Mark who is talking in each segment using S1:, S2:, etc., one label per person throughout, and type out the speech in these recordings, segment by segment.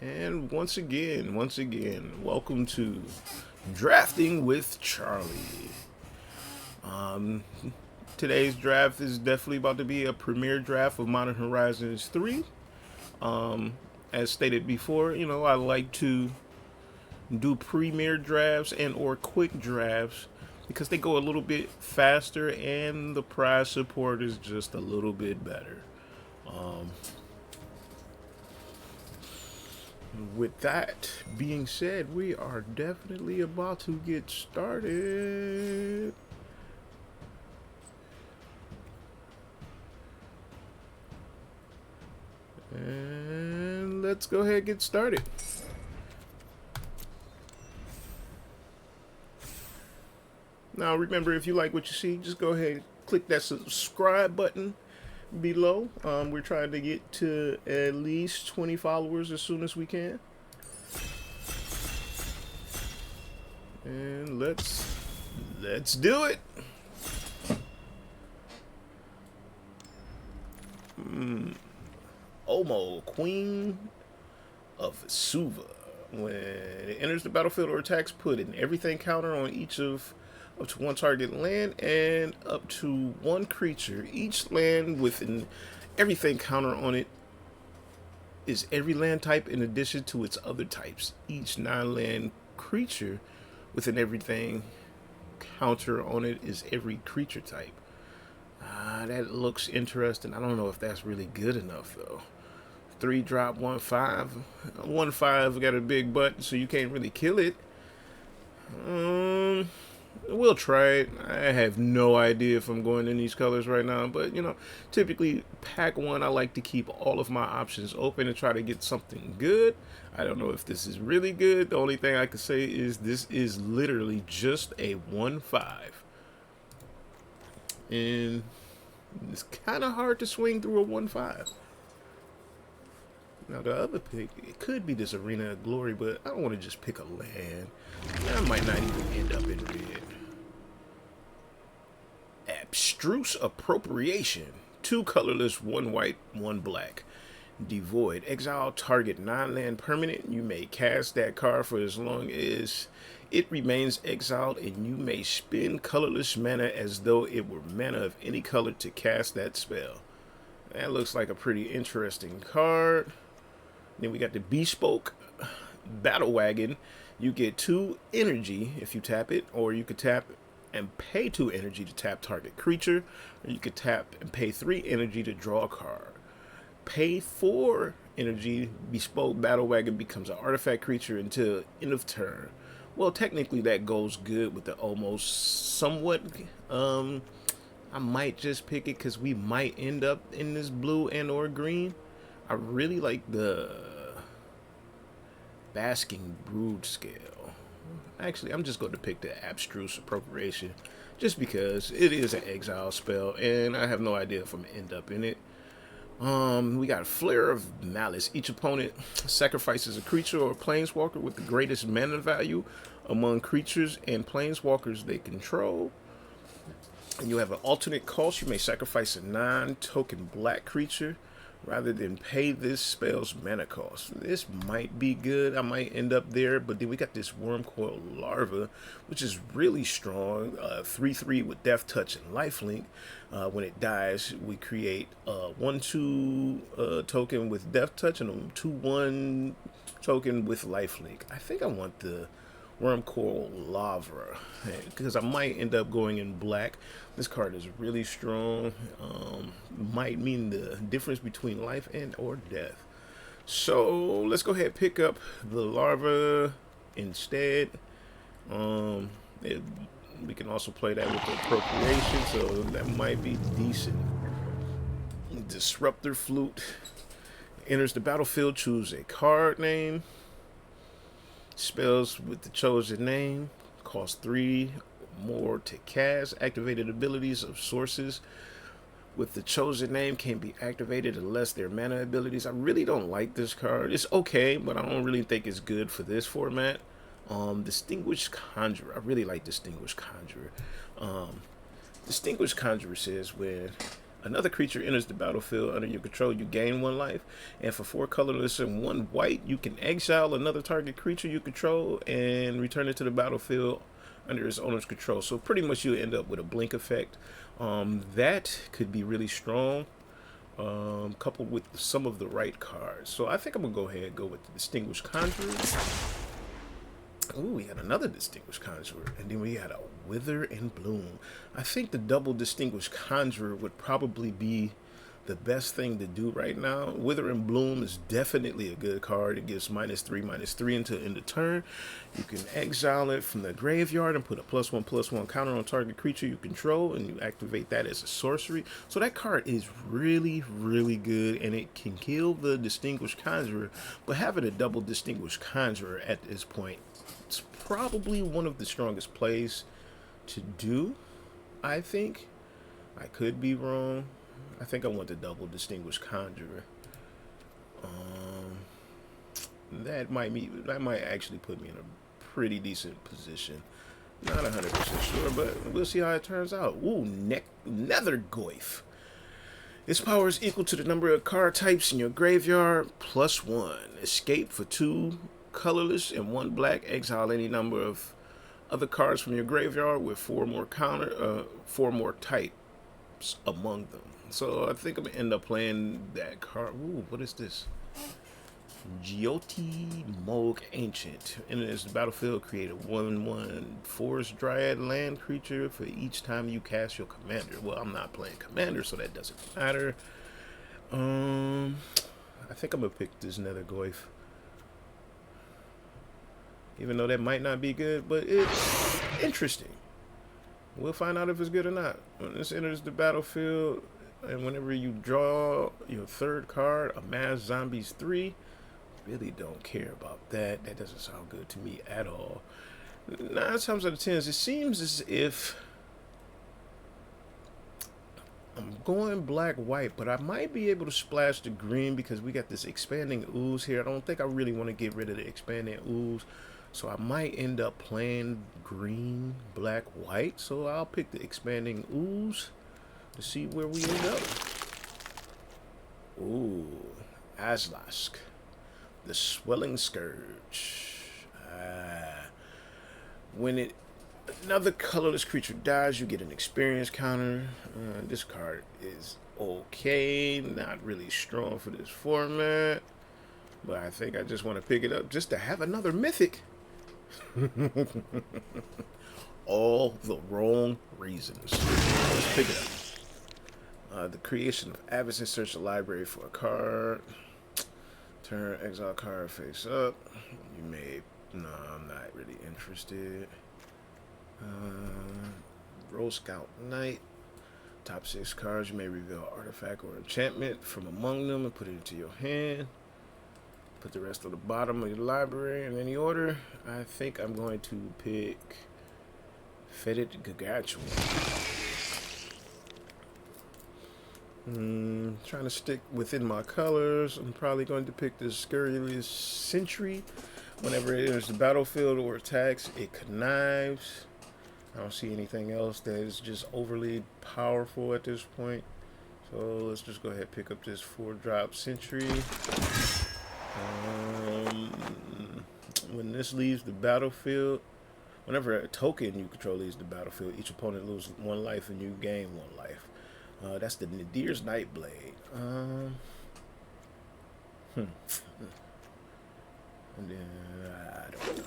S1: And once again, welcome to Drafting with Charlie. Um, Today's draft is definitely about to be a premiere draft of Modern Horizons 3. Um, as stated before, I like to do premiere drafts and or quick drafts because they go a little bit faster and the prize support is just a little bit better. Um, with that being said, we are definitely about to get started. And let's go ahead and get started. Now, remember, if you like what you see, just go ahead and click that subscribe button below. We're trying to get to at least 20 followers as soon as we can. And let's do it. Omo, Queen of Suva. When it enters the battlefield or attacks, put an everything counter on each of up to one target land and up to one creature. Each land with an everything counter on it is every land type in addition to its other types. Each non-land creature with an everything counter on it is every creature type. That looks interesting. I don't know if that's really good enough though. 3-drop 1/5. 1/5 got a big butt, so you can't really kill it. We'll try it. I have no idea if I'm going in these colors right now, but typically pack one, I like to keep all of my options open and try to get something good. I don't know if this is really good. The only thing I can say is this is literally just a 1/5. And it's kind of hard to swing through a 1/5. Now the other pick, it could be this Arena of Glory, but I don't want to just pick a land. I might not even end up in red. Abstruse Appropriation. 2 colorless, 1 white, 1 black. Devoid. Exile target non-land permanent. You may cast that card for as long as it remains exiled, and you may spend colorless mana as though it were mana of any color to cast that spell. That looks like a pretty interesting card. Then we got the Bespoke Battle Wagon. You get 2 energy if you tap it, or you could tap and pay 2 energy to tap target creature, or you could tap and pay 3 energy to draw a card. Pay 4 energy, Bespoke Battle Wagon becomes an artifact creature until end of turn. Well, technically that goes good with the almost somewhat. I might just pick it because we might end up in this blue and or green. I really like the Basking Brood scale. Actually, I'm just going to pick the Abstruse Appropriation just because it is an exile spell and I have no idea if I'm going to end up in it. We got Flare of Malice. Each opponent sacrifices a creature or a planeswalker with the greatest mana value among creatures and planeswalkers they control. And you have an alternate cost. You may sacrifice a non-token black creature rather than pay this spell's mana cost. This might be good. I might end up there. But then we got this Wormcoil Larva, which is really strong. 3/3 with Death Touch and Lifelink. When it dies, we create a 1/2 token with Death Touch and a 2/1 token with Lifelink. I think I want the Wormcoil Lava because I might end up going in black. This card is really strong. Might mean the difference between life and or death. So let's go ahead and pick up the Larva instead. We can also play that with the Appropriation, so that might be decent. Disruptor Flute enters the battlefield. Choose a card name. Spells with the chosen name cost 3 more to cast. Activated abilities of sources with the chosen name can be activated unless their mana abilities. I really don't like this card. It's okay, but I don't really think it's good for this format. Distinguished Conjurer. I really like Distinguished Conjurer. Distinguished Conjurer says when Another creature enters the battlefield under your control, you gain 1 life. And for 4 colorless and 1 white, you can exile another target creature you control and return it to the battlefield under its owner's control. So pretty much you end up with a blink effect. That could be really strong, coupled with some of the right cards. So I think I'm going to go ahead and go with the Distinguished Conjurer. Ooh, we had another Distinguished Conjurer, and then we had a Wither and Bloom. I think the double Distinguished Conjurer would probably be the best thing to do right now. Wither and Bloom is definitely a good card. It gives -3/-3 until end of turn. You can exile it from the graveyard and put a +1/+1 counter on target creature you control, and you activate that as a sorcery. So that card is really, really good, and it can kill the Distinguished Conjurer. But having a double Distinguished Conjurer at this point, it's probably one of the strongest plays to do, I think. I could be wrong. I think I want the double Distinguished Conjurer. That might actually put me in a pretty decent position. Not 100% sure, but we'll see how it turns out. Ooh, Nethergoyf. Its power is equal to the number of card types in your graveyard +1. Escape for 2 colorless and 1 black. Exile any number of other cards from your graveyard with 4 more types among them. So I think I'm gonna end up playing that card. Ooh, what is this? Jyoti Moog Ancient. Enters the battlefield, create a 1/1 Forest Dryad land creature for each time you cast your commander. Well, I'm not playing commander, so that doesn't matter. I think I'm gonna pick this Nethergoyf. Even though that might not be good, but it's interesting. We'll find out if it's good or not. When this enters the battlefield, and whenever you draw your 3rd card, amass zombies 3. Really don't care about that. That doesn't sound good to me at all. 9 times out of 10, it seems as if I'm going black-white, but I might be able to splash the green because we got this expanding ooze here. I don't think I really want to get rid of the expanding ooze. So I might end up playing green, black, white. So I'll pick the expanding ooze to see where we end up. Ooh, Azlask, the Swelling Scourge. When another colorless creature dies, you get an experience counter. This card is okay, not really strong for this format, but I think I just want to pick it up just to have another mythic. All the wrong reasons. Let's pick it up. The creation of Abzan, search the library for a card. Turn exile card face up. You may. No, I'm not really interested. Roll Scout Knight. Top 6 cards. You may reveal artifact or enchantment from among them and put it into your hand. Put the rest on the bottom of your library in any order. I think I'm going to pick Fetid Gargantuan. Trying to stick within my colors. I'm probably going to pick this Scurrilous Sentry. Whenever it enters the battlefield or attacks, it connives. I don't see anything else that is just overly powerful at this point. So let's just go ahead and pick up this 4-drop Sentry. When this leaves the battlefield, whenever a token you control leaves the battlefield, each opponent loses 1 life and you gain 1 life. That's the Nadir's Nightblade. And then I don't know.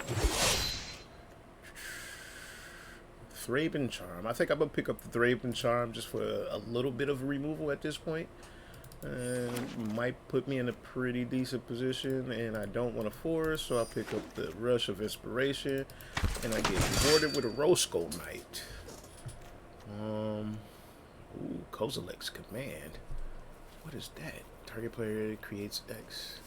S1: Thraben Charm. I think I'm gonna pick up the Thraben Charm just for a little bit of removal at this point. Might put me in a pretty decent position, and I don't want to force, so I'll pick up the Rush of Inspiration, and I get rewarded with a Roscoe Knight. Ooh, Kozilek's Command. What is that? Target player creates X.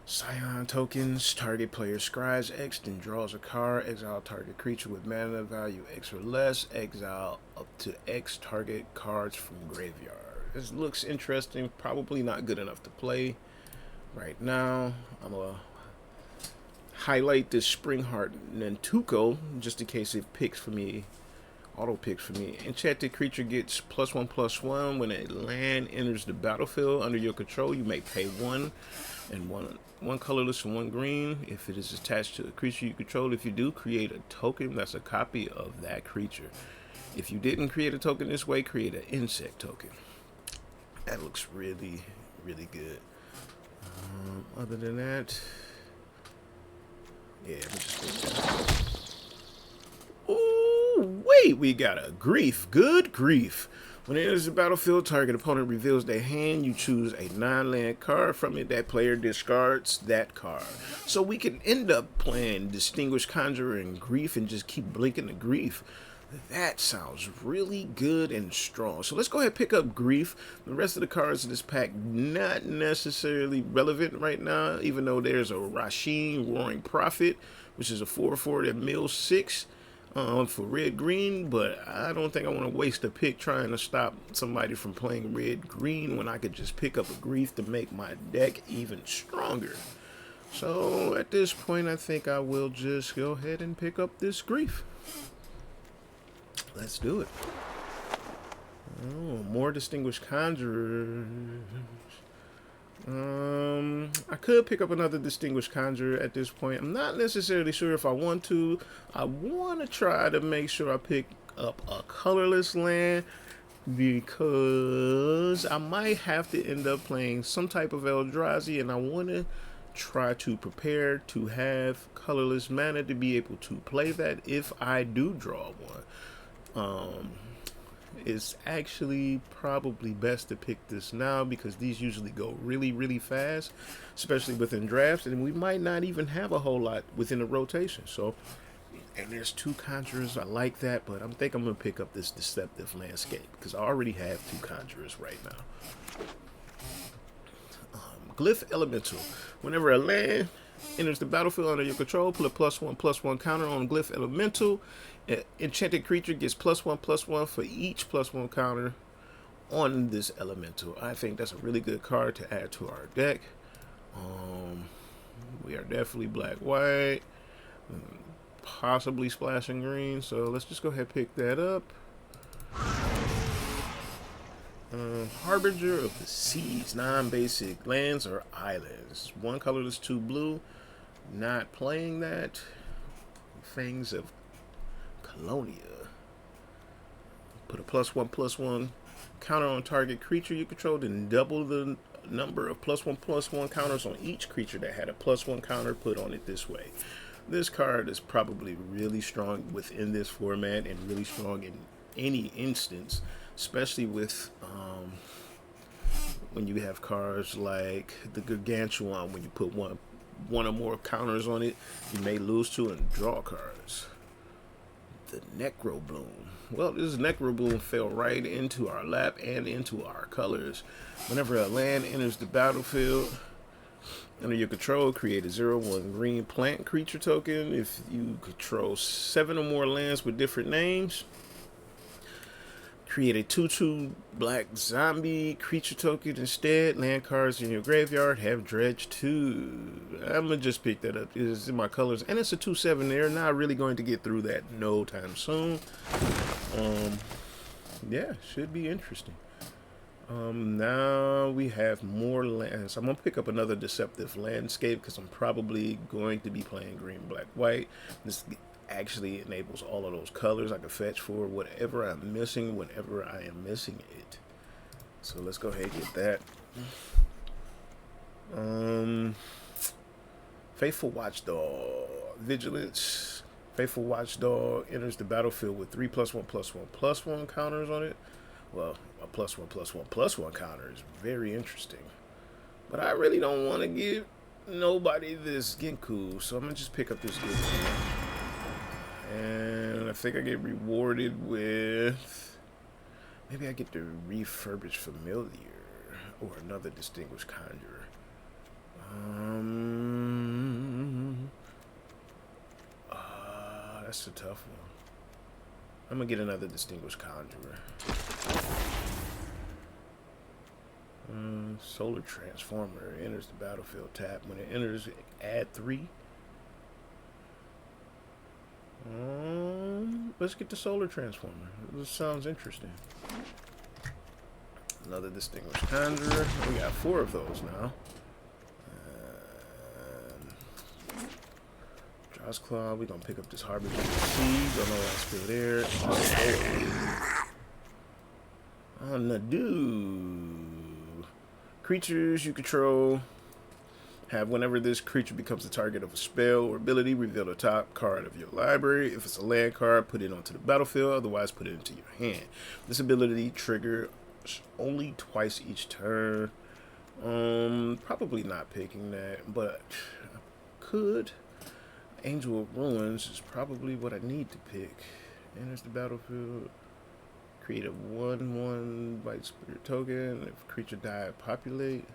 S1: Scion tokens. Target player scries X, then draws a card. Exile target creature with mana value X or less. Exile up to X target cards from graveyard. This looks interesting. Probably not good enough to play right now. I'm going to highlight this Springheart Nantuko just in case it picks for me auto picks for me. Enchanted creature gets +1/+1 when a land enters the battlefield under your control. You may pay one colorless and one green if it is attached to a creature you control. If you do, create a token that's a copy of that creature. If you didn't create a token this way, create an insect token. That looks really, really good. Other than that, yeah, let me just go down. Ooh, wait, we got a grief. Good grief. When it enters the battlefield, target opponent reveals their hand. You choose a non-land card from it. That player discards that card. So we can end up playing Distinguished Conjurer and Grief and just keep blinking the Grief. That sounds really good and strong. So let's go ahead and pick up Grief. The rest of the cards in this pack not necessarily relevant right now, even though there's a Rasheen Roaring Prophet, which is a 4/4 that mills 6 for red-green, but I don't think I want to waste a pick trying to stop somebody from playing red-green when I could just pick up a Grief to make my deck even stronger. So at this point, I think I will just go ahead and pick up this Grief. Let's do it. Oh, more Distinguished Conjurers. I could pick up another Distinguished Conjurer at this point. I'm not necessarily sure if I want to. I want to try to make sure I pick up a colorless land because I might have to end up playing some type of Eldrazi, and I want to try to prepare to have colorless mana to be able to play that if I do draw one. It's actually probably best to pick this now because these usually go really, really fast, especially within drafts, and we might not even have a whole lot within the rotation. So, and there's 2 Conjurers. I like that, but I think I'm going to pick up this Deceptive Landscape because I already have 2 Conjurers right now. Glyph Elemental. Whenever a land enters the battlefield under your control, put a +1/+1 counter on Glyph Elemental. Enchanted creature gets +1/+1 for each +1 counter on this elemental. I think that's a really good card to add to our deck. We are definitely black-white, possibly splashing green, so let's just go ahead and pick that up. Harbinger of the Seas, non-basic lands or islands. 1 colorless, 2 blue. Not playing that. Fangs of Colonia. Put a +1/+1 counter on target creature you control, then double the number of +1/+1 counters on each creature that had a +1 counter put on it this way. This card is probably really strong within this format and really strong in any instance, especially with when you have cards like the Gargantuan. When you put one or more counters on it, you may lose 2 and draw cards. The Necrobloom. Well, this Necrobloom fell right into our lap and into our colors. Whenever a land enters the battlefield under your control, create a 0/1 green plant creature token. If you control 7 or more lands with different names, create a 2/2 black zombie creature token instead. Land cards in your graveyard have dredge 2. I'm going to just pick that up. It's in my colors. And it's a 2/7 there. Not really going to get through that no time soon. Yeah, should be interesting. Now we have more lands. I'm going to pick up another Deceptive Landscape because I'm probably going to be playing green, black, white. This actually enables all of those colors. I can fetch for whatever I'm missing whenever I am missing it. So let's go ahead and get that. Faithful Watchdog. Vigilance. Faithful Watchdog enters the battlefield with 3 +1/+1/+1 counters on it. Well, a +1/+1/+1 counter is very interesting. But I really don't want to give nobody this Genku, so I'm going to just pick up this Genku. And I think I get rewarded with... maybe I get the Refurbished Familiar or another Distinguished Conjurer. That's a tough one. I'm going to get another Distinguished Conjurer. Solar Transformer enters the battlefield tap. When it enters, add 3. Let's get the solar transformer. This sounds interesting. Another distinguished conjurer. We got 4 of those now. Josh Claw. We're gonna pick up this Harbinger Seed. Don't know what's still there. On the do. Creatures you control have, whenever this creature becomes the target of a spell or ability, reveal the top card of your library. If it's a land card, put it onto the battlefield. Otherwise, put it into your hand. This ability triggers only twice each turn. Probably not picking that, but I could. Angel of Ruins is probably what I need to pick. Enters the battlefield. Create a 1/1 White Spirit token. If creature die, populate.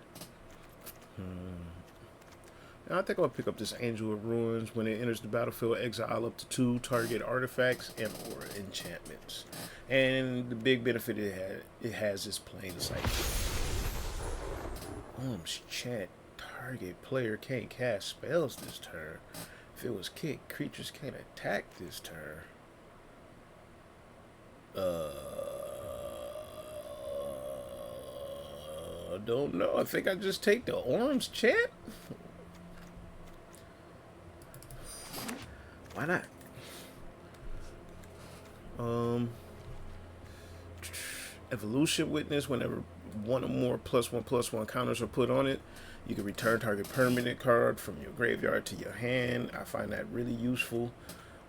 S1: I think I'll pick up this Angel of Ruins. When it enters the battlefield, exile up to 2 target artifacts and or enchantments. And the big benefit it has is plain sight. Chat. Target player can't cast spells this turn. If it was kicked, creatures can't attack this turn. Don't know. I think I just take the orange chat. Why not? Evolution Witness. Whenever 1 or more +1/+1 counters are put on it, you can return target permanent card from your graveyard to your hand. I find that really useful.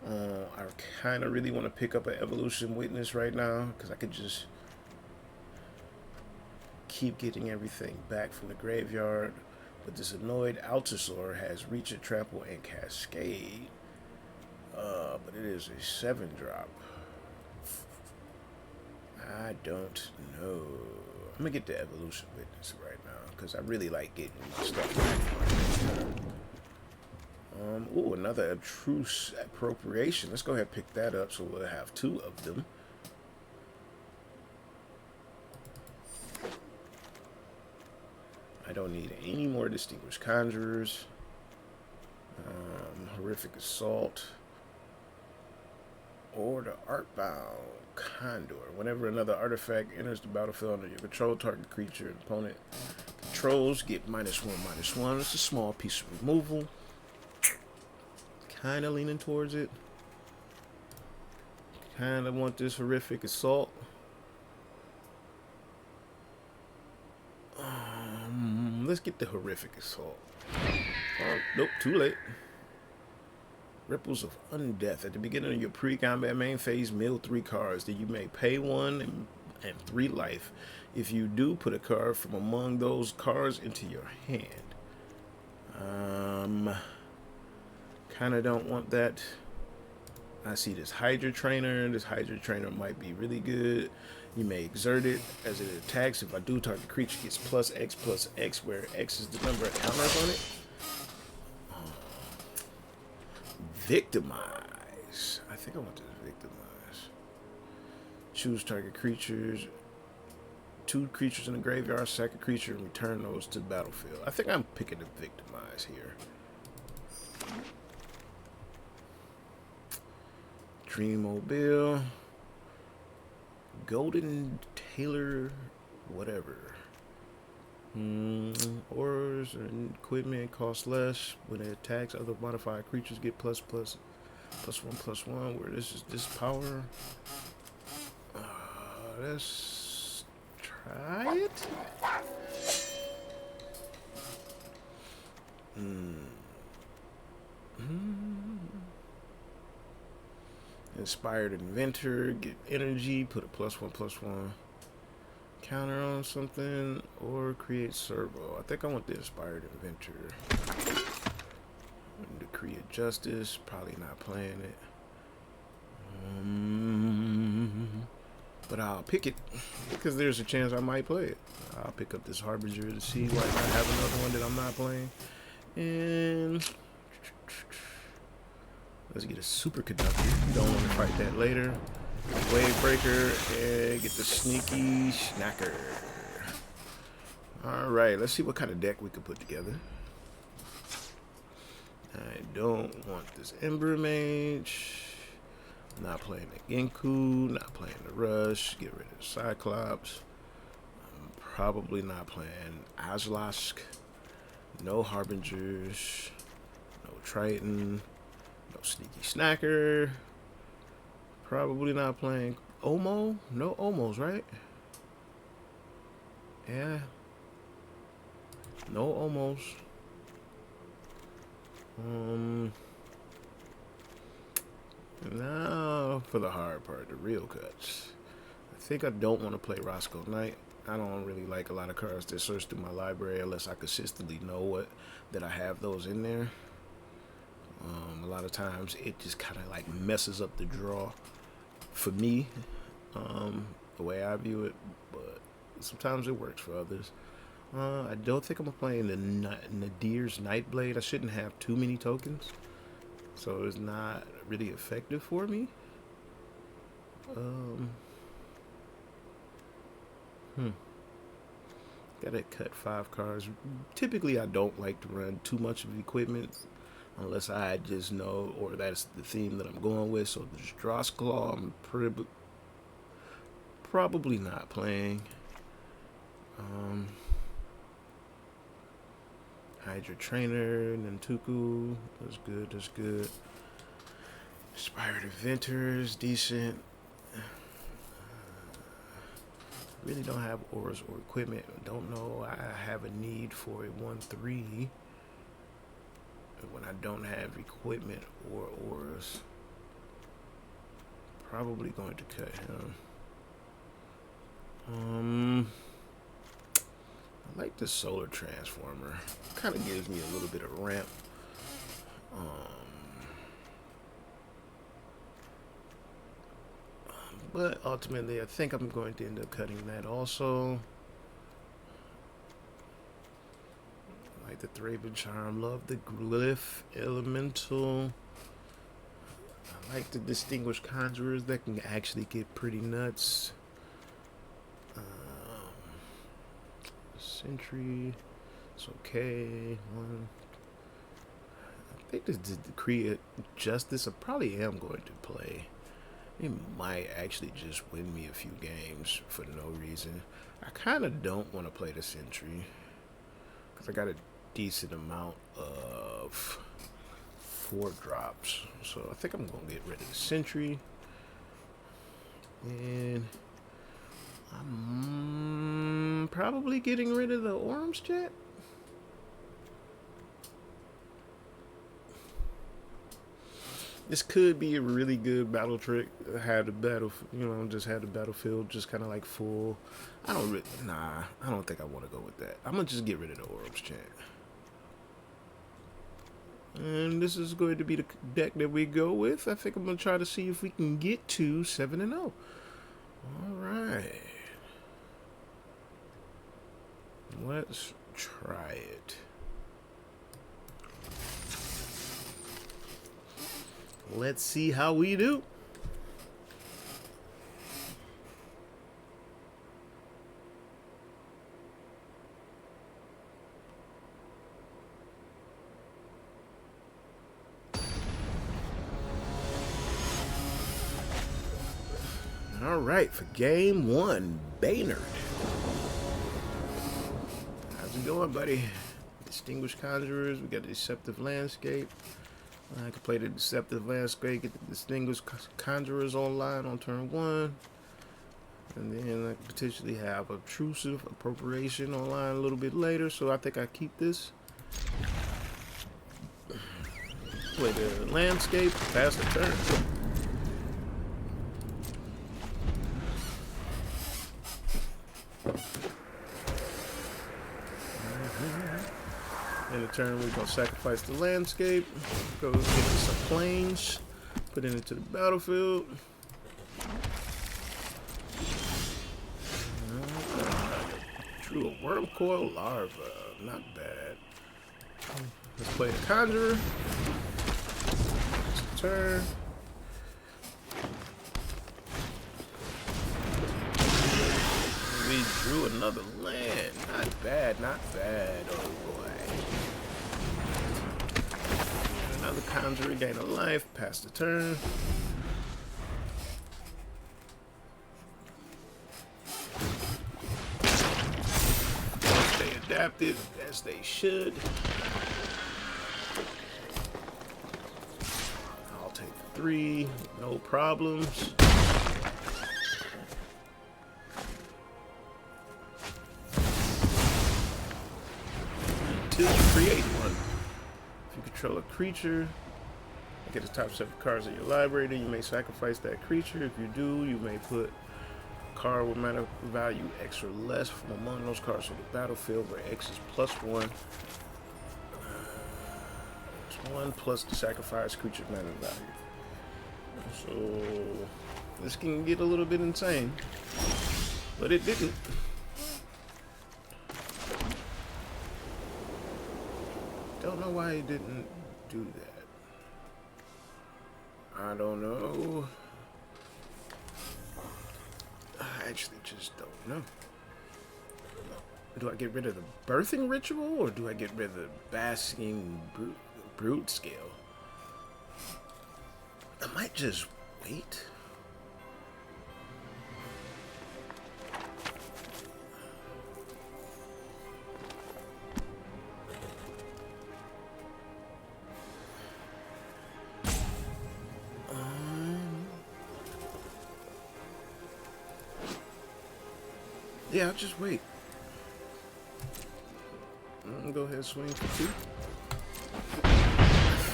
S1: I kind of really want to pick up an Evolution Witness right now because I could just keep getting everything back from the graveyard. But this annoyed Altasaur has Reach, Trample, and Cascade. But it is a 7-drop. I don't know. I'm gonna get the Evolution Witness right now because I really like getting my stuff back. Ooh, another Abstruse Appropriation. Let's go ahead and pick that up so we'll have 2 of them. I don't need any more Distinguished Conjurers. Horrific Assault. Or the Artbound Condor. Whenever another artifact enters the battlefield under your control, target creature and opponent controls get -1/-1. It's a small piece of removal. Kind of leaning towards it. Kind of want this Horrific Assault. Let's get the Horrific Assault. Nope, too late. Ripples of Undeath. At the beginning of your pre-combat main phase, mill 3 cards. Then you may pay 1 and 3 life. If you do, put a card from among those cards into your hand. Kind of don't want that. I see this Hydra Trainer. This Hydra Trainer might be really good. You may exert it as it attacks. If I do, target creature gets +X/+X, where X is the number of counters on it. Victimize. I think I want to victimize. Choose target creatures. 2 creatures in the graveyard, sack a creature, and return those to the battlefield. I think I'm picking the victimize here. Dreammobile. Golden Tailor, whatever. Ores and equipment cost less. When it attacks, other modified creatures get +1/+1. Where this is this power. Let's try it. Inspired Inventor, get energy, put a +1/+1 counter on something, or create servo. I think I want the Inspired Inventor. Decree of Justice, probably not playing it. But I'll pick it because there's a chance I might play it. I'll pick up this Harbinger to see why I have another one that I'm not playing. And let's get a Super Conductor. Don't want to fight that later. Wave Breaker and get the Sneaky Snacker. Alright, let's see what kind of deck we could put together. I don't want this Ember Mage. Not playing the Genku, not playing the Rush, get rid of the Cyclops. I'm probably not playing Azlask, no Harbingers, no Triton, no Sneaky Snacker. Probably not playing Omo, no Omos, right? Yeah. No Omos. Now for the hard part, the real cuts. I think I don't want to play Roscoe Knight. I don't really like a lot of cards that search through my library unless I consistently know that I have those in there. A lot of times it just kind of like messes up the draw for me, the way I view it, but sometimes it works for others. I don't think I'm playing the Nadir's Nightblade. I shouldn't have too many tokens, so it's not really effective for me. Gotta cut 5 cards. Typically, I don't like to run too much of equipment unless I just know, or that's the theme that I'm going with. So the Drossclaw, I'm probably not playing. Hydra Trainer, Nantuku, that's good, that's good. Inspired Inventors, decent. Really don't have auras or equipment. Don't know I have a need for a 1/3 when I don't have equipment or auras. Probably going to cut him. I like the Solar Transformer. Kind of gives me a little bit of ramp. But ultimately, I think I'm going to end up cutting that also. I like the Thraben Charm. Love the Glyph Elemental. I like the Distinguished Conjurers that can actually get pretty nuts. Sentry. It's okay. I think this is the Create Justice. I probably am going to play. It might actually just win me a few games for no reason. I kind of don't want to play the Sentry because I got a decent amount of 4 drops. So I think I'm going to get rid of the Sentry. And I'm probably getting rid of the Orms Jet. This could be a really good battle trick. Have the just have the battlefield just kind of like full. I don't think I want to go with that. I'm gonna just get rid of the Orms Chant. And this is going to be the deck that we go with. I think I'm gonna try to see if we can get to 7-0. All right, let's try it. Let's see how we do. All right, for game 1, Baynard. How's it going, buddy? Distinguished Conjurers. We got Deceptive Landscape. I can play the Deceptive Landscape, get the Distinguished Conjurers online on turn 1. And then I could potentially have Obtrusive Appropriation online a little bit later. So I think I keep this. Play the Landscape, pass the turn. In the turn, we're going to sacrifice the Landscape, go get some planes, put it into the battlefield. Drew a Worm Coil Larva, not bad. Let's play the Conjurer. Next turn. We drew another land. Not bad, not bad. Oh boy. Another Conjurer, gain a life, pass the turn. adapted as they should. I'll take 3, no problems. 2, create one. If you control a creature, get the top 7 cards in your library, then you may sacrifice that creature. If you do, you may put a card with mana value X or less from among those cards on the battlefield, where X is +1. It's 1 plus the sacrifice creature mana value. So this can get a little bit insane, but it didn't. Don't know why it didn't do that. I don't know. I actually just don't know. Do I get rid of the birthing ritual, or do I get rid of the basking brood scale? I might just wait. Yeah, I'll just wait. I'm gonna go ahead and swing for 2. I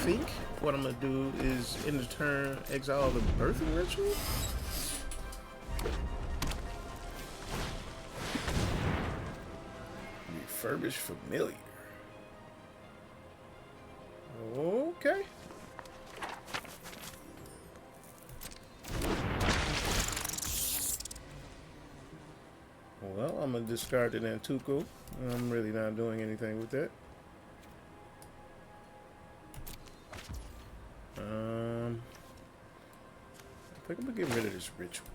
S1: think what I'm gonna do is, in the turn, exile the birthing ritual. Refurbish familiar. Okay. Well, I'm gonna discard the Nantuko. I'm really not doing anything with that. I think I'm gonna get rid of this ritual.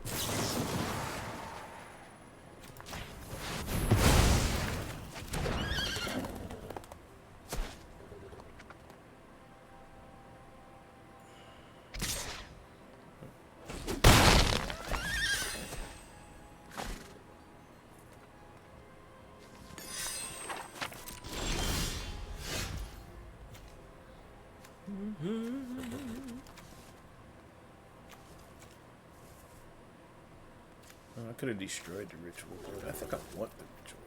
S1: I could have destroyed the ritual, but I think I want the ritual.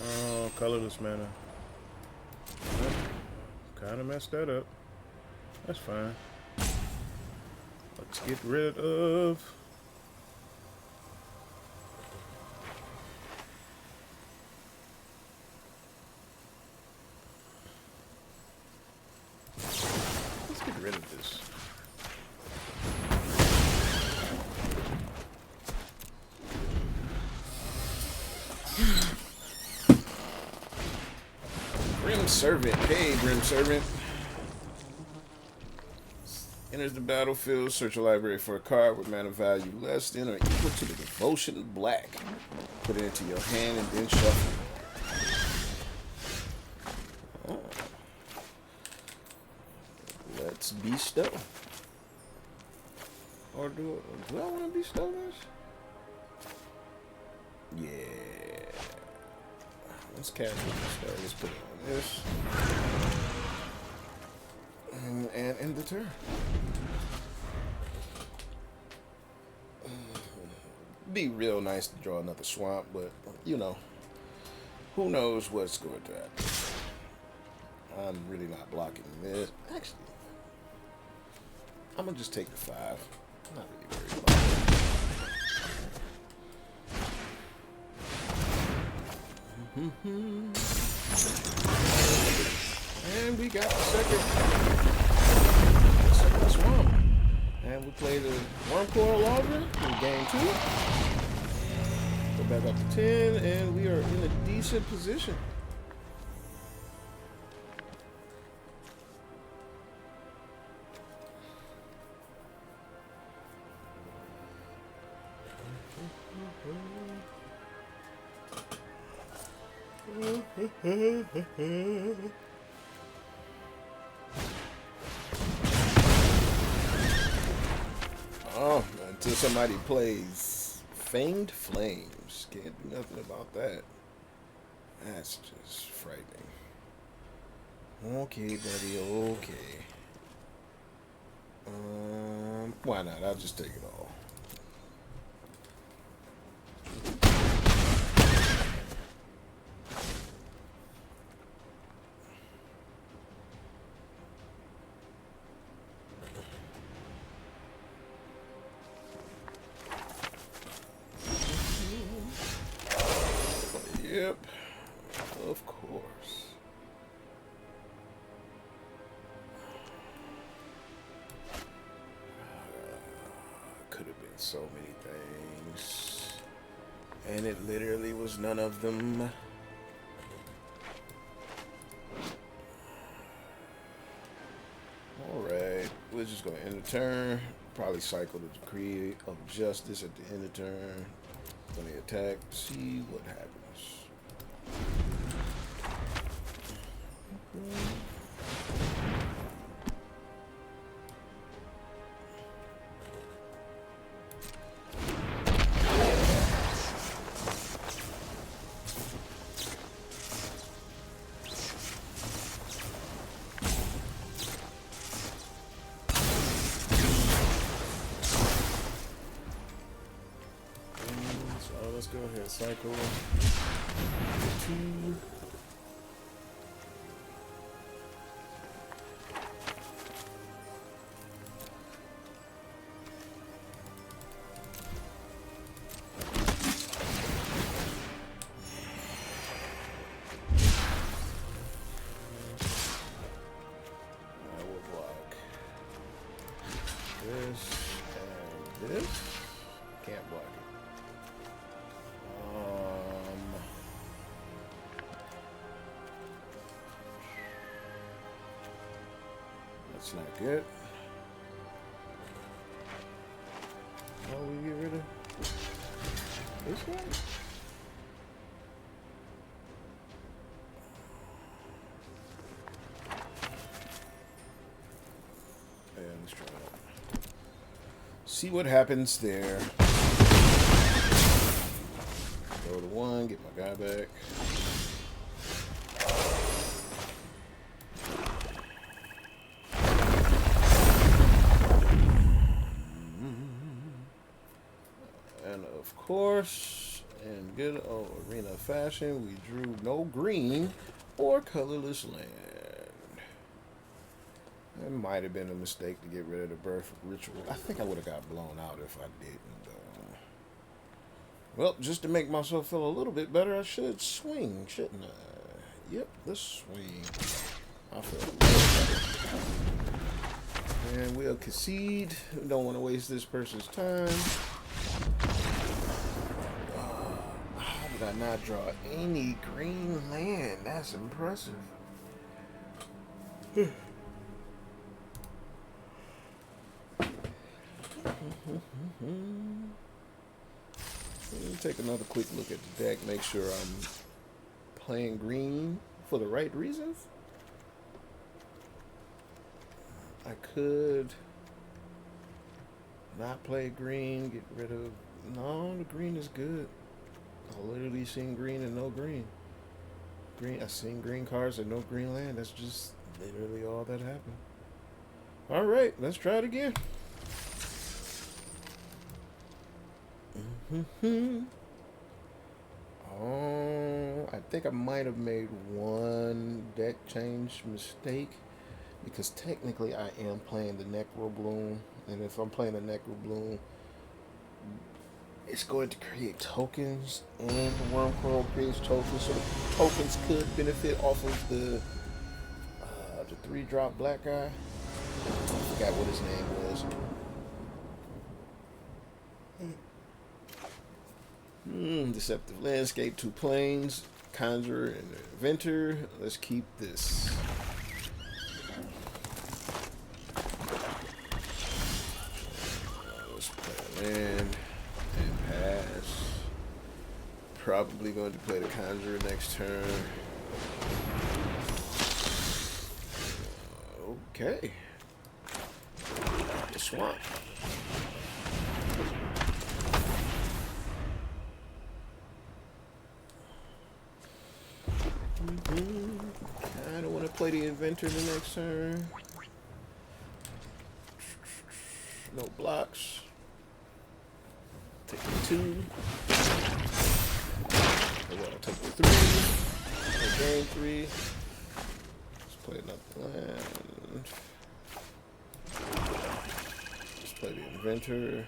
S1: Oh, colorless mana. Kind of messed that up. That's fine. Let's get rid of... Let's get rid of this. Grim Servant. Hey, Grim Servant. Enters the battlefield, search a library for a card with mana value less than or equal to the devotion black. Put it into your hand and then shuffle. Oh. Let's bestow. Or do I want to bestow this? Yeah. Let's cast bestow. Let's put it on this. And end the turn. Be real nice to draw another swamp, but you know, who knows what's going to happen. I'm really not blocking this. Actually, I'm gonna just take the 5. I'm not really worried about it. And we got the second swamp. And we play the Worm Coil Logger in game 2. Go back up to 10, and we are in a decent position. till somebody plays Fanged Flames. Can't do nothing about that. That's just frightening. Okay, buddy, okay. Why not? I'll just take it all. Yep, of course. Could have been so many things, and it literally was none of them. Alright, we're just going to end the turn. Probably cycle the Decree of Justice at the end of the turn. When they attack, see what happens. Let's go ahead and cycle 2. I will block this and this. Can't block it. That's not good. How do we get rid of this guy? Yeah, let's try it. See what happens there. Go to 1, get my guy back. And of course, in good old arena fashion, we drew no green or colorless land. It might have been a mistake to get rid of the birth ritual. I think I would have got blown out if I didn't. Well, just to make myself feel a little bit better, I should swing, shouldn't I? Yep, let's swing. I feel better. And we'll concede. We don't want to waste this person's time. How did I not draw any green land? That's impressive. Let me take another quick look at the deck, make sure I'm playing green for the right reasons. I could not play green, get rid of... No, the green is good. I literally seen green and no green. I seen green cards and no green land. That's just literally all that happened. Alright, let's try it again. Oh, I think I might have made one deck change mistake, because technically I am playing the Necro Bloom, and if I'm playing the Necro Bloom, it's going to create tokens, and the Worm Coil creates tokens, so the tokens could benefit off of the 3-drop black guy. I forgot what his name was. Deceptive Landscape, 2 planes, Conjurer, and Inventor. Let's keep this. Let's play a land and pass. Probably going to play the Conjurer next turn. Okay. The swamp. Kinda wanna play the inventor the next turn. No blocks. Take the 2. I'll take the 3. I'll gain 3. Let's play another land. Let's play the inventor.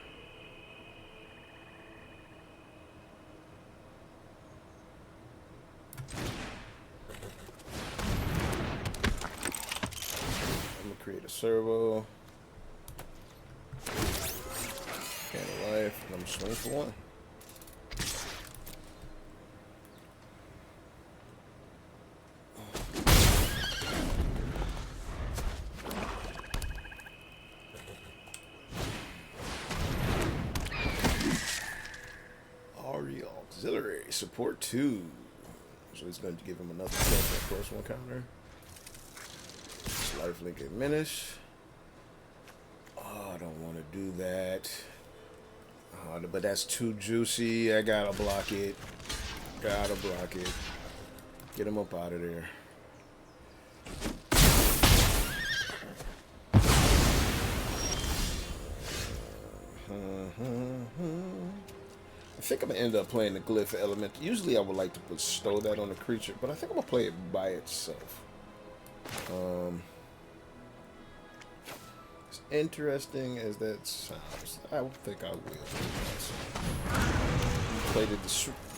S1: I'm gonna create a servo. Gain a life, and I'm swinging for 1. Auxiliary support 2. So it's going to give him another plus 1 counter. Lifelink diminish. Oh, I don't want to do that. Oh, but that's too juicy. I gotta block it. Gotta block it. Get him up out of there. I think I'm gonna end up playing the glyph element. Usually I would like to bestow that on the creature, but I think I'm gonna play it by itself. As interesting as that sounds, I think I will. Play the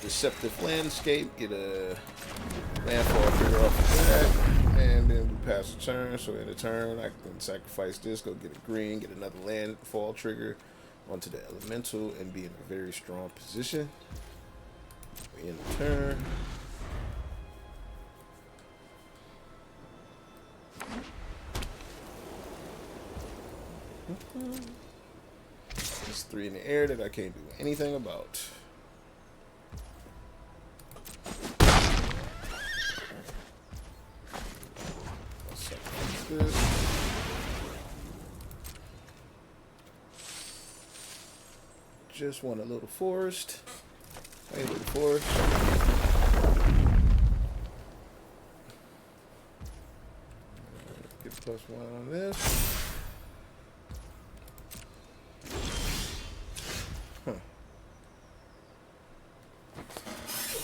S1: deceptive landscape, get a landfall trigger off of that, and then we pass the turn. So in the turn, I can sacrifice this, go get a green, get another landfall trigger onto the elemental, and be in a very strong position. We end the turn. There's 3 in the air that I can't do anything about. Let's sacrifice this. Just want a little forest. Hey, little forest. Get +1 on this.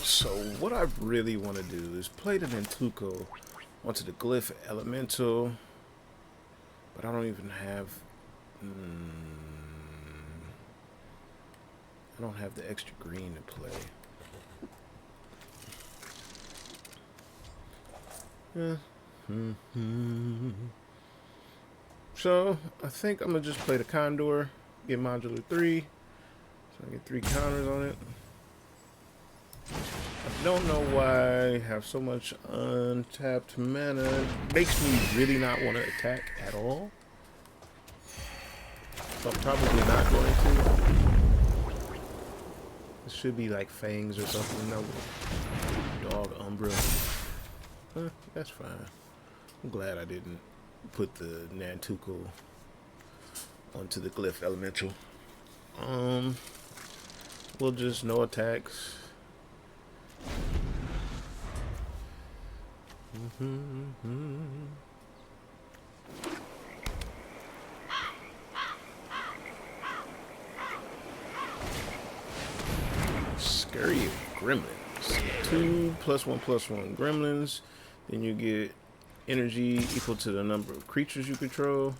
S1: So what I really want to do is play the Nantuko onto the glyph elemental, but I don't even have. I don't have the extra green to play. So I think I'm gonna just play the Condor, get modular 3, so I get 3 counters on it. I don't know why I have so much untapped mana. It makes me really not want to attack at all. So I'm probably not going to. It should be like fangs or something. No, dog Umbra. That's fine. I'm glad I didn't put the Nantuko onto the glyph elemental. We'll just no attacks. Scary gremlins. 2 +1/+1 gremlins. Then you get energy equal to the number of creatures you control.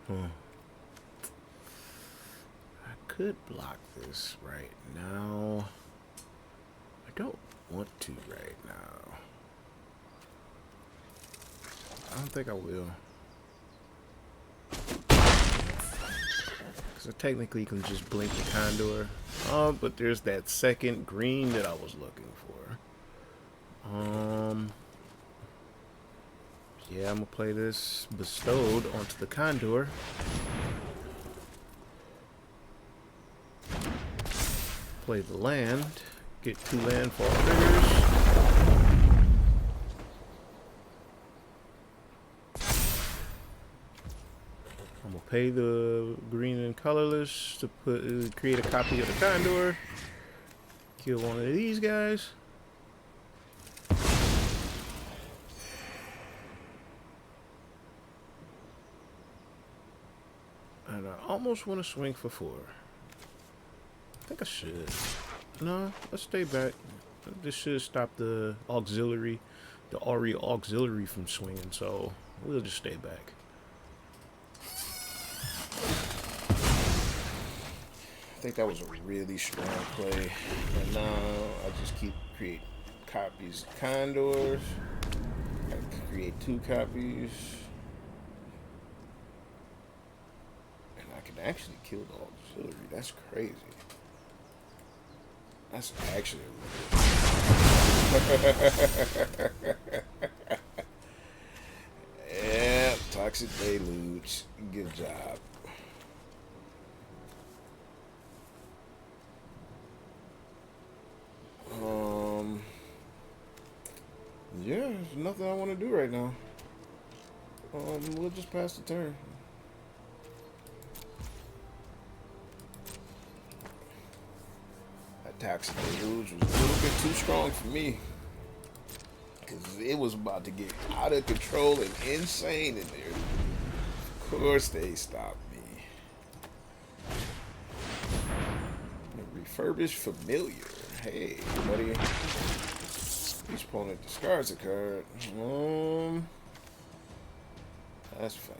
S1: I could block this right now. I don't want to right now. I don't think I will. Because I technically can just blink the Condor. Oh, but there's that second green that I was looking for. Yeah, I'm gonna play this bestowed onto the Condor. Play the land, get 2 landfall triggers. I'm gonna pay the green and colorless to create a copy of the Condor. Kill one of these guys. I almost want to swing for 4. I think I should. No, let's stay back. This should stop the auxiliary, the RE auxiliary from swinging, so we'll just stay back. I think that was a really strong play. And now I just keep creating copies of condors. I create 2 copies. And I can actually kill the auxiliary. That's crazy. That's actually yeah, toxic deluge. Good job. Yeah, there's nothing I want to do right now. We'll just pass the turn. Toxic deluge was a little bit too strong for me because it was about to get out of control and insane in there. Of course they stopped me. Refurbished familiar. Hey, buddy. Each opponent discards a card. That's fine.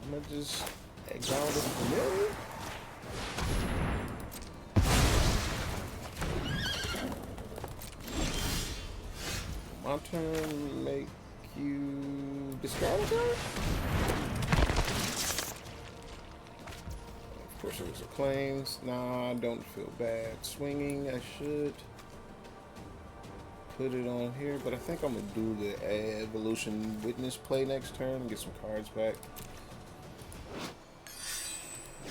S1: I'm gonna just exile the familiar. My turn, make you discard a card? Of course, it was a claims. Nah, I don't feel bad. Swinging, I should put it on here, but I think I'm gonna do the evolution witness play next turn and get some cards back.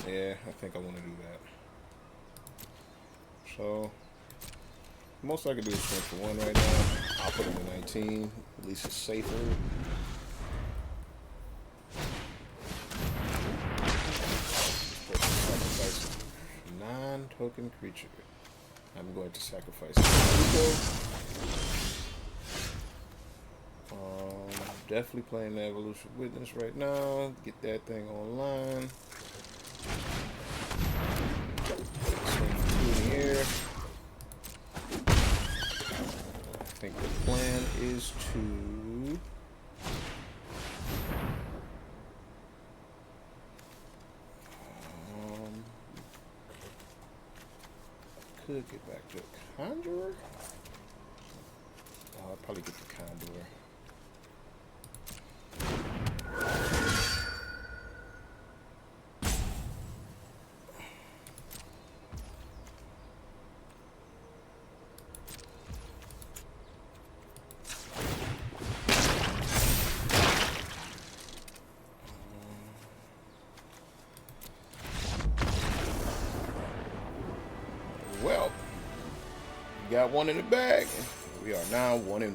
S1: Yeah, I think I want to do that. So, most I can do is swing for 1 right now. I'll put him in 19. At least it's safer. Sacrifice non-token creature. I'm going to sacrifice definitely playing the evolution witness right now. Get that thing online. Here. I think the plan is to could get back to a conjurer. I'll probably get the conjurer. Well, we got 1 in the bag. We are now 1-1.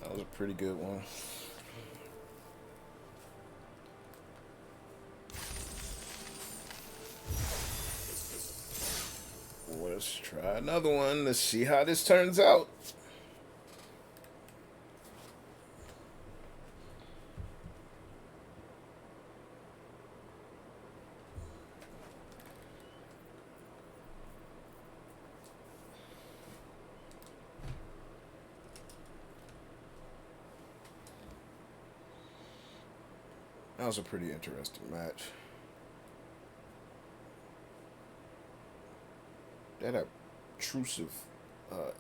S1: That was a pretty good one. Let's try another one. Let's see how this turns out. That was a pretty interesting match. That obtrusive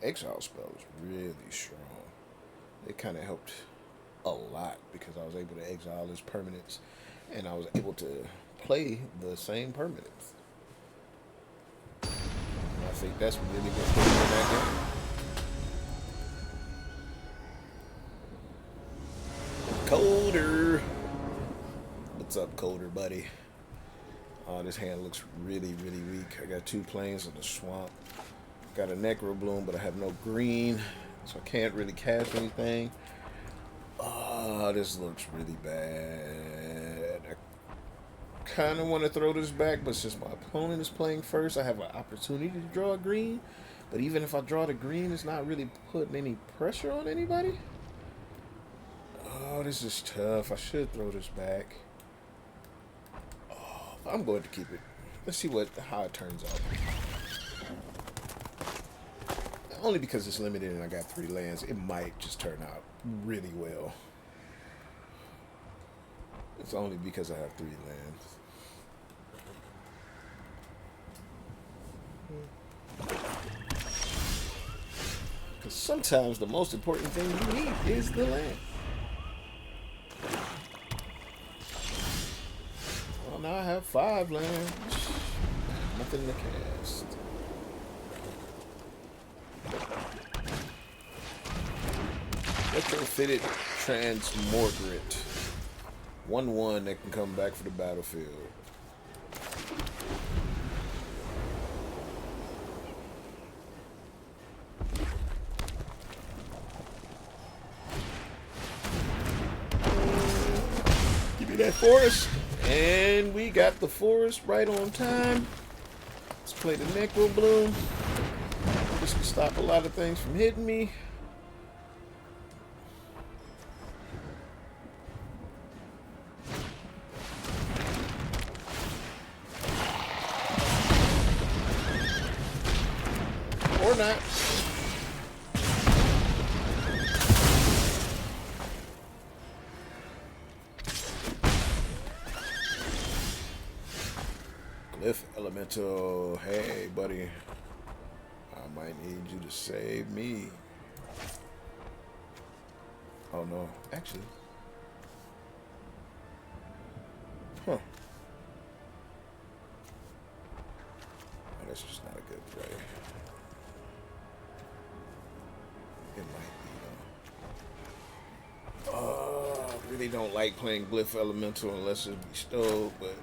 S1: exile spell was really strong. It kind of helped a lot because I was able to exile his permanents and I was able to play the same permanents. And I think that's really good for me in that game. Colder. What's up, Colder, buddy? Oh, this hand looks really, really weak. I got 2 planes in the swamp. Got a Necro Bloom, but I have no green, so I can't really cast anything. Oh, this looks really bad. I kind of want to throw this back, but since my opponent is playing first, I have an opportunity to draw a green. But even if I draw the green, it's not really putting any pressure on anybody. Oh, this is tough. I should throw this back. Oh, I'm going to keep it. Let's see how it turns out. Only because it's limited and I got 3 lands, it might just turn out really well. It's only because I have 3 lands. Because sometimes the most important thing you need is the land. Well, now I have 5 lands. Nothing to cast. Retrofitted Transmogrit. 1/1 that can come back for the battlefield. Give me that forest. And we got the forest right on time. Let's play the Necro Bloom. This can stop a lot of things from hitting me. Or not. Glyph Elemental. Hey, buddy. I might need you to save me. Oh, no. Actually. Huh. Oh, that's just not a good play. It might be, though. I really don't like playing Glyph Elemental unless it's bestowed, but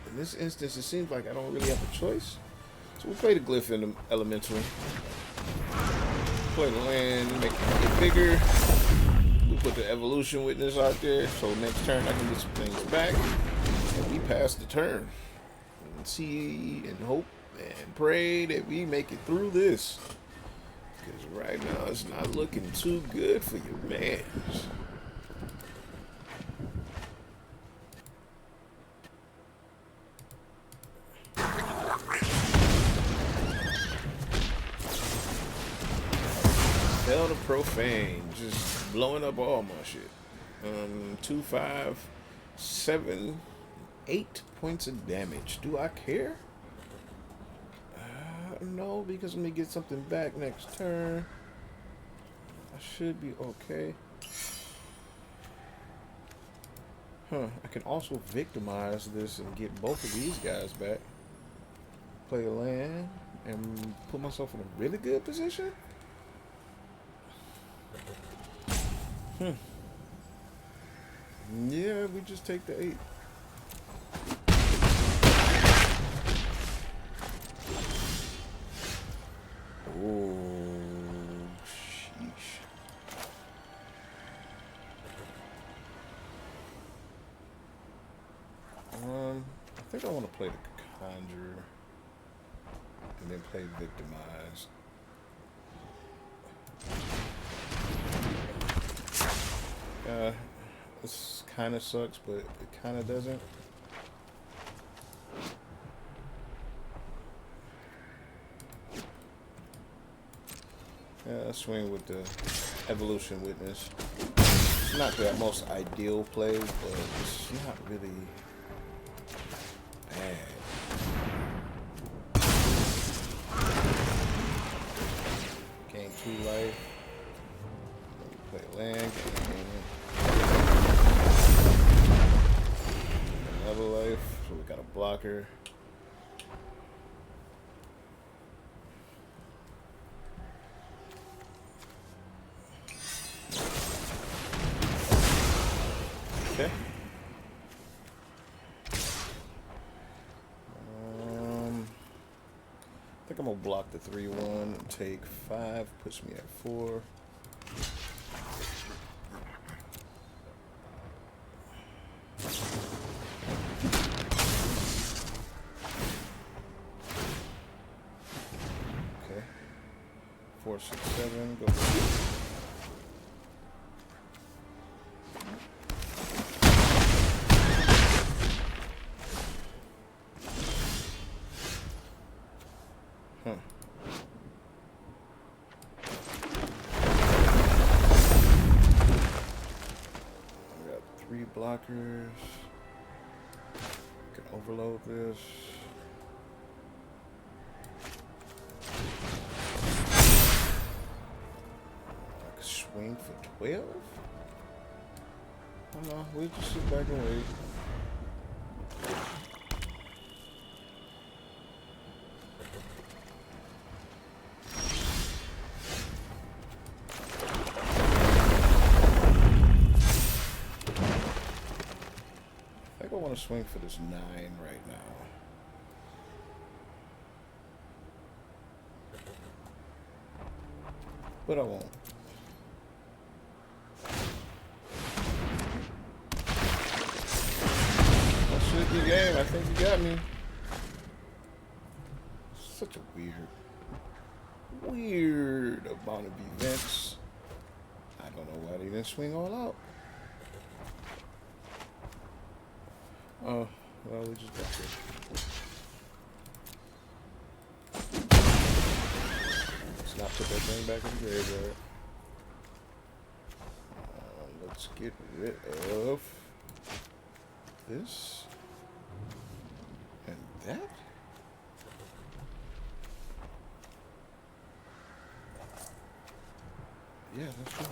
S1: in this instance, it seems like I don't really have a choice. So we play the Glyph Elemental. Play the land, make it get bigger. We put the Evolution Witness out there, so next turn I can get some things back. And we pass the turn. And see and hope and pray that we make it through this. Because right now it's not looking too good for your man. Hell to Profane, just blowing up all my shit. 2, 5, 7, 8 points of damage. Do I care? No, because let me get something back next turn. I should be okay. I can also victimize this and get both of these guys back. Play a land and put myself in a really good position. Yeah, we just take the 8. Oh, sheesh. I think I want to play the Conjure and then play Victimize. This kind of sucks, but it kind of doesn't. Yeah, swing with the Evolution Witness. It's not the most ideal play, but it's not really bad. Gain 2 life. Play land. Another life. So we got a blocker. Okay. I think I'm gonna block the 3/1 and take 5, puts me at 4.
S2: blockers. Can overload this. I can swing for 12? Oh no, we just sit back and wait. I want to swing for this 9 right now. But I won't. That should be game. I think you got me. Such a weird amount of events. I don't know why they didn't swing all out. Oh, well, we just got it. Let's not put that thing back in the graveyard. Let's get rid of this and that. Yeah, that's right.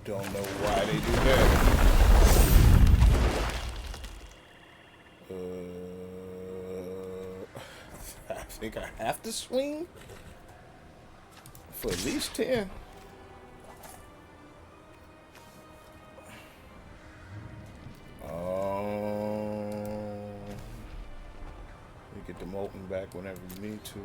S2: Don't know why they do that. I think I have to swing for at least 10. You get the molten back whenever you need to.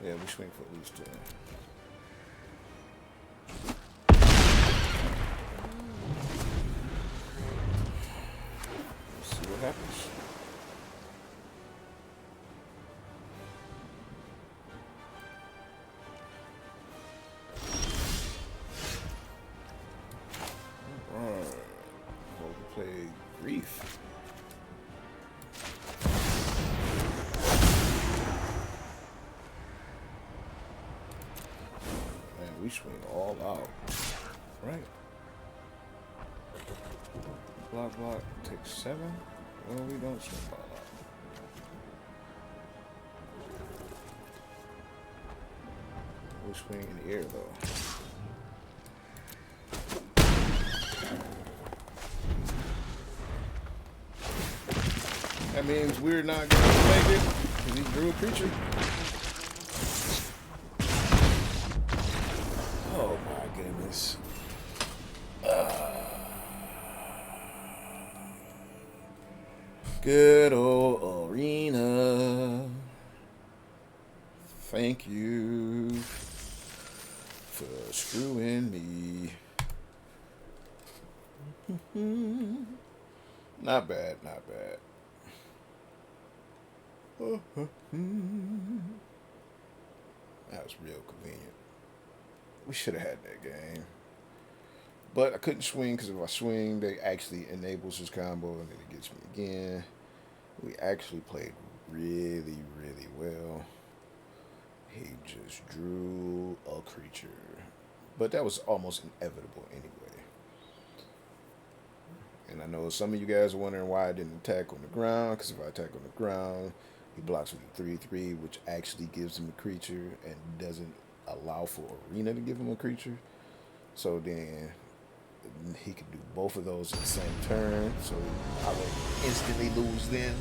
S2: Yeah, we swing for at least 10. Let's see what happens. Alright. Well, we play Grief. We swing all out, right? Block, take 7. Well, we don't swing all out. We swing in the air, though. That means we're not going to make it because he drew a creature. Oh my goodness. Good old arena. Thank you for screwing me. Not bad, not bad. That was real convenient. We should have had that game. But I couldn't swing because if I swing, they actually enables his combo and then it gets me again. We actually played really, really well. He just drew a creature. But that was almost inevitable anyway. And I know some of you guys are wondering why I didn't attack on the ground. Because if I attack on the ground, he blocks with a 3/3, which actually gives him a creature and doesn't allow for Arena to give him a creature. So then he could do both of those at the same turn. So I would instantly lose then.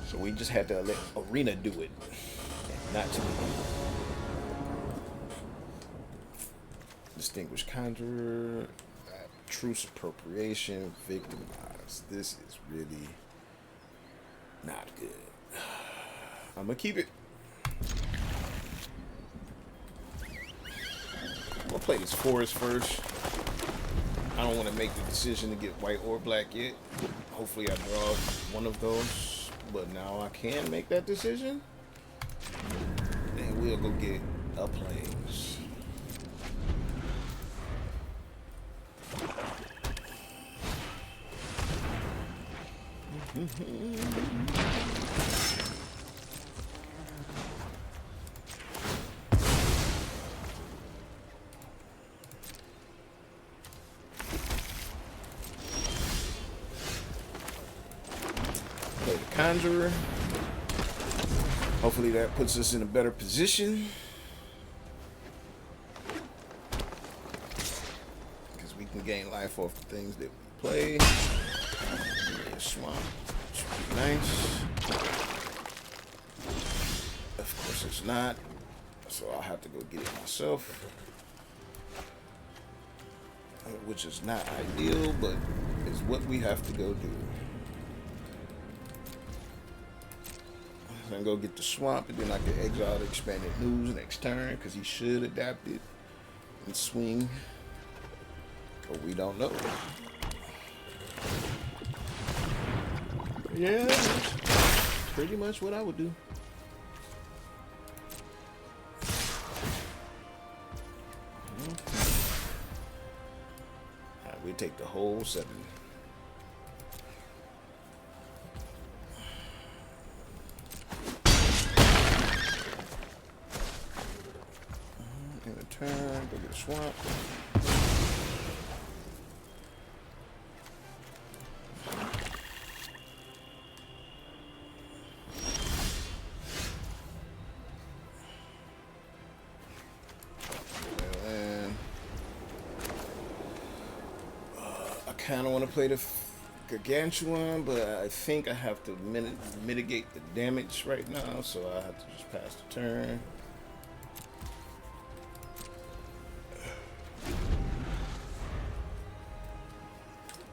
S2: So we just had to let Arena do it. And not to me. Distinguished Conjurer, Truce Appropriation, Victimize. This is really not good. I'm gonna keep it.
S1: play this forest first. I don't want to make the decision to get white or black yet. Hopefully I draw one of those. But now I can make that decision. And we'll go get a plains. Play the Conjurer. Hopefully that puts us in a better position. Because we can gain life off the things that we play. Yeah, swamp. Should be nice. Of course it's not. So I'll have to go get it myself. Which is not ideal, but is what we have to go do. I'm gonna go get the swamp, and then I can exile the expanded news next turn, because he should adapt it and swing. But we don't know. Yeah, that's pretty much what I would do. Alright, we take the whole 7. In a turn, go get a swamp. I kind of want to play the gargantuan, but I think I have to mitigate the damage right now, so I have to just pass the turn.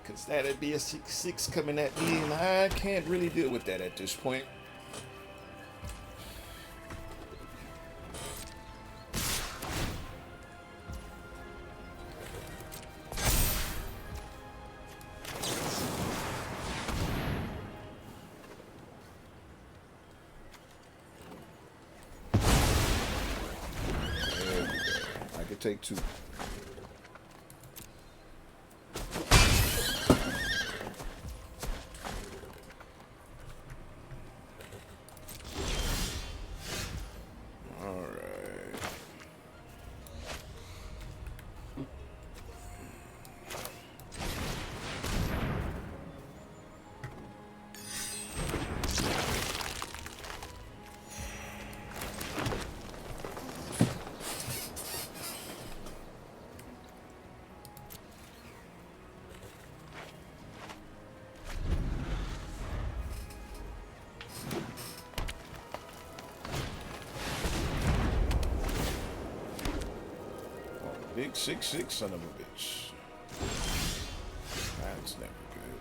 S1: Because that'd be a 6/6 coming at me, and I can't really deal with that at this point. I could take 2. Big 6/6 son of a bitch. That's never good.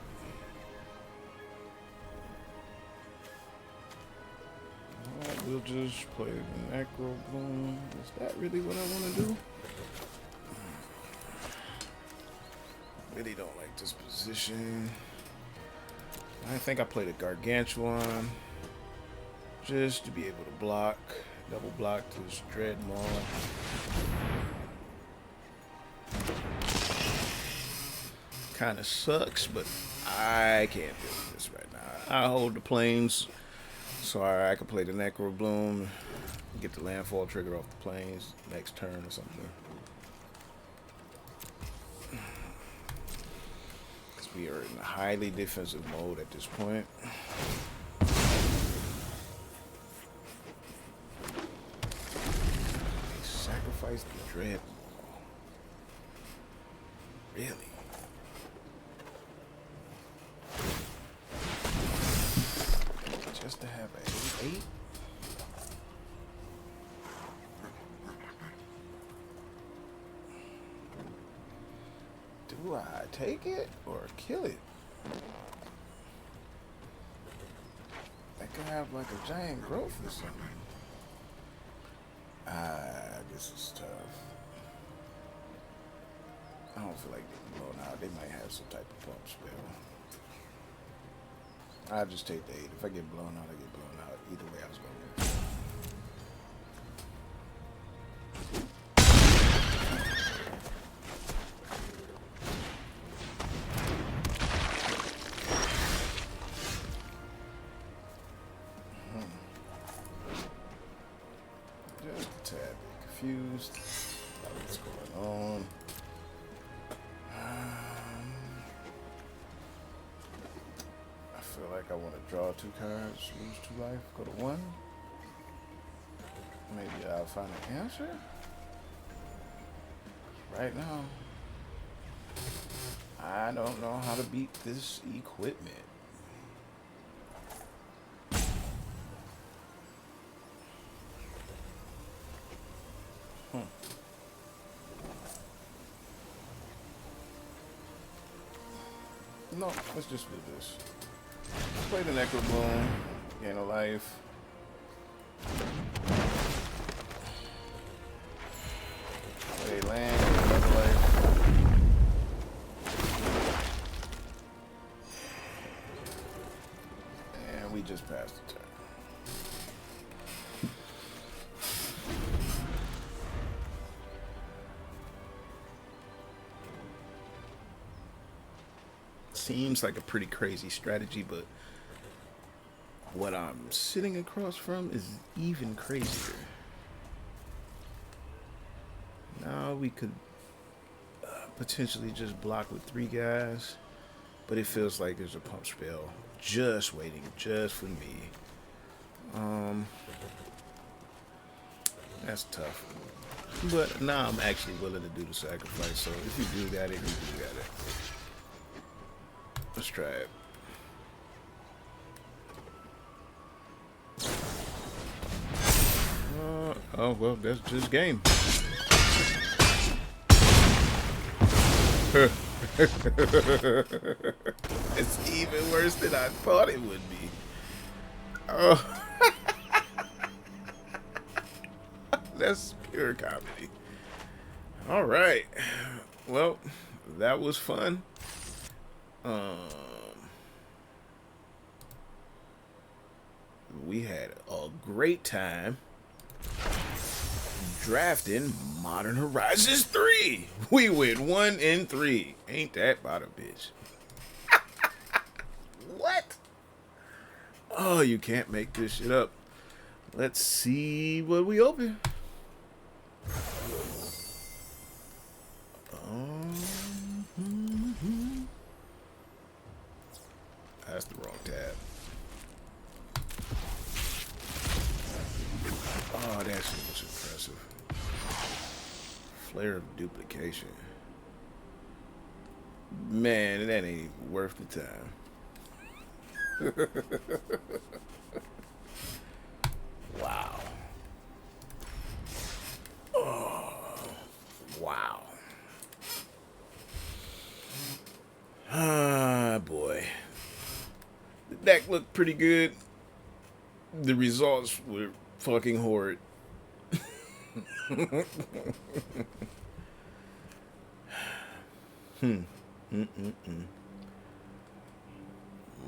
S1: Alright, we'll just play the Necro Bloom. Is that really what I want to do? Really don't like this position. I think I played a Gargantuan just to be able to block, double block this Dreadmaw. Kind of sucks, but I can't deal with this right now. I hold the plains, so I can play the Necro Bloom, get the landfall trigger off the plains next turn or something. Because we are in a highly defensive mode at this point. Sacrifice the Dreadmaw. Really? Just to have a 8? Do I take it or kill it? I could have like a giant growth or something. This is tough.
S2: I don't feel like getting blown out. They might have some type of pump spell. I'll just take the 8. If I get blown out, I get blown out. Either way, I was going to win. Just a tad bit confused about what's going on. I feel like I want to draw 2 cards, lose 2 life, go to 1. Maybe I'll find an answer. Right now, I don't know how to beat this equipment. No, let's just do this. Play the Necroboom, gain a life. Play land, gain another life. And we just passed the turn.
S1: Seems like a pretty crazy strategy, but what I'm sitting across from is even crazier. Now we could potentially just block with 3 guys, but it feels like there's a pump spell just waiting just for me. That's tough. But now I'm actually willing to do the sacrifice, so if you do got it, you do got it. Let's try it. Oh, well, that's just game. It's even worse than I thought it would be. Oh. That's pure comedy. All right. Well, that was fun. We had a great time drafting Modern Horizons 3. We went 1 and 3. Ain't that about a bitch? What? Oh, you can't make this shit up. Let's see what we open. That's the wrong tab. Oh, that shit was impressive. Flare of duplication. Man, that ain't even worth the time. Wow. Oh, wow. Ah, boy. The deck looked pretty good. The results were fucking horrid.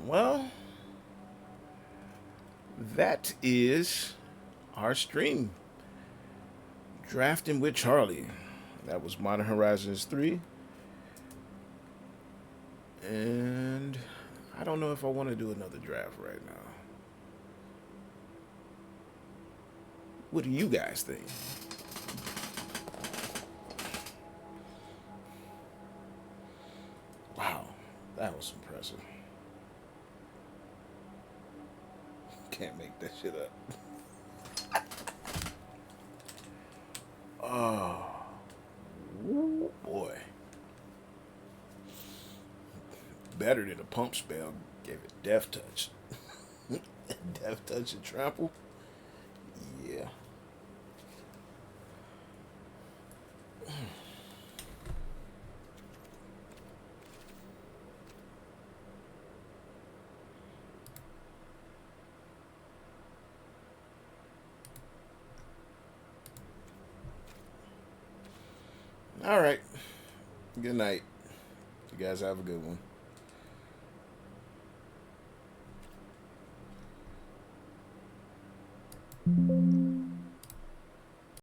S1: Well, that is our stream. Drafting with Charly. That was Modern Horizons 3. And I don't know if I want to do another draft right now. What do you guys think? Wow, that was impressive. Can't make that shit up. Oh, ooh, boy. Better than a pump spell. Gave it death touch. Death touch and trample. Yeah. All right.
S2: Good night. You guys have a good one.